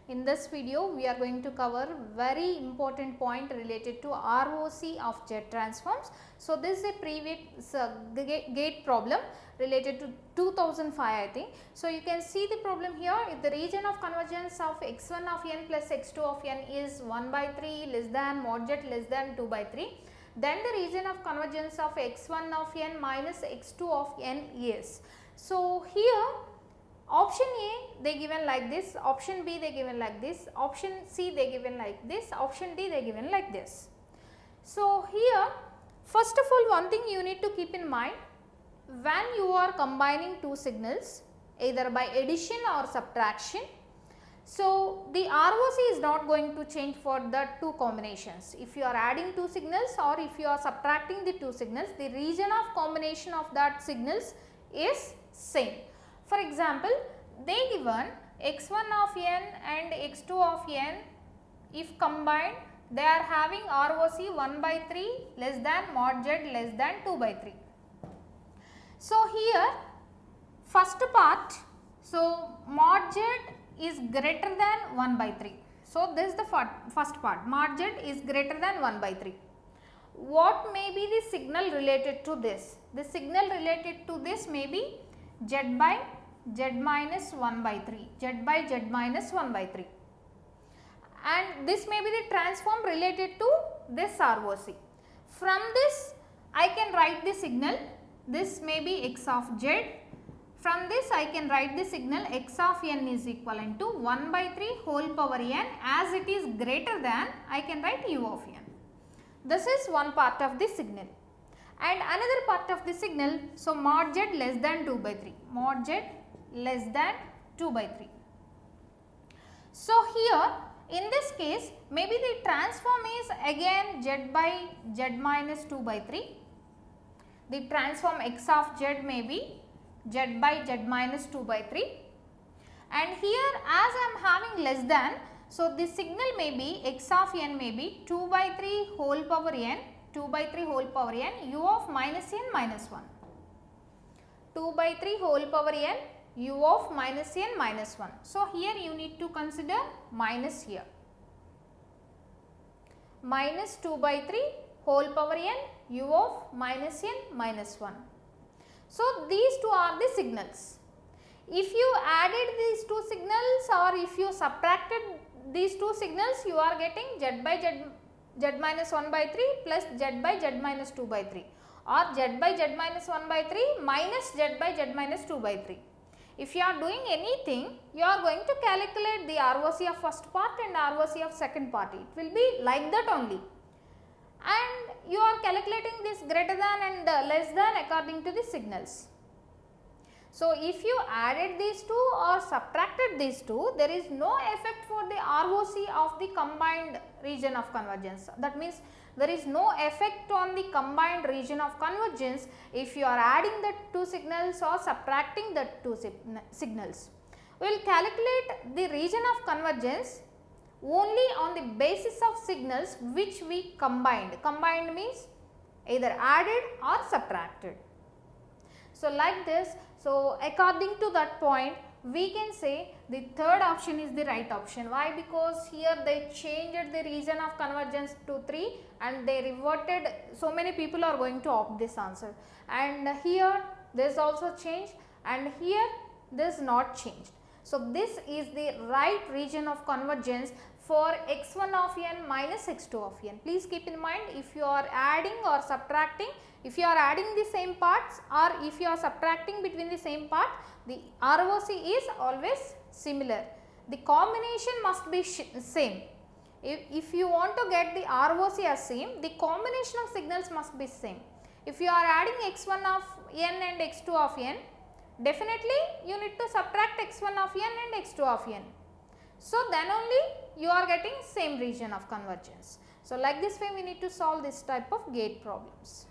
In this video, we are going to cover very important point related to ROC of jet transforms. So, this is a previous gate problem related to 2005 I think. So, you can see the problem here. If the region of convergence of x1 of n plus x2 of n is 1 by 3 less than mod jet less than 2 by 3, then the region of convergence of x1 of n minus x2 of n is. So, here option A they given like this, option B they given like this, option C they given like this, option D they given like this. So, here first of all one thing you need to keep in mind, when you are combining two signals either by addition or subtraction, so the ROC is not going to change for the two combinations. If you are adding two signals or if you are subtracting the two signals, the region of combination of that signals is same. For example, they given x1 of n and x2 of n, if combined they are having ROC 1 by 3 less than mod z less than 2 by 3. So, here first part, so mod z is greater than 1 by 3. So, this is the first part, mod z is greater than 1 by 3. What may be the signal related to this? The signal related to this may be z by z minus 1 by 3, z by z minus 1 by 3, and this may be the transform related to this ROC. From this I can write the signal, this may be x of z, from this I can write the signal x of n is equivalent to 1 by 3 whole power n, as it is greater than I can write u of n. This is one part of the signal. And another part of the signal, so mod z less than 2 by 3, mod z less than 2 by 3. So, here in this case maybe the transform is again z by z minus 2 by 3, the transform x of z may be z by z minus 2 by 3, and here as I am having less than, so the signal may be x of n may be 2 by 3 whole power n, 2 by 3 whole power n u of minus n minus 1, 2 by 3 whole power n u of minus n minus 1. So, here you need to consider minus here, minus 2 by 3 whole power n u of minus n minus 1. So, these two are the signals. If you added these two signals or if you subtracted these two signals, you are getting z by z minus 1 by 3 plus z by z minus 2 by 3 or z by z minus 1 by 3 minus z by z minus 2 by 3. If you are doing anything, you are going to calculate the ROC of first part and ROC of second part. It will be like that only, and you are calculating this greater than and less than according to the signals. So, if you added these two or subtracted these two, there is no effect for the ROC of the combined region of convergence. That means, there is no effect on the combined region of convergence if you are adding the two signals or subtracting the two signals. We will calculate the region of convergence only on the basis of signals which we combined. Combined means either added or subtracted. So, like this, so according to that point we can say the third option is the right option. Why? Because here they changed the region of convergence to 3 and they reverted, so many people are going to opt this answer, and here this also changed and here this not changed. So, this is the right region of convergence for x1 of n minus x2 of n. Please keep in mind, if you are adding or subtracting, if you are adding the same parts or if you are subtracting between the same part, the ROC is always similar. The combination must be same. If you want to get the ROC as same, the combination of signals must be same. If you are adding x1 of n and x2 of n, definitely you need to subtract x1 of n and x2 of n. So, then only you are getting same region of convergence. So, like this way we need to solve this type of gate problems.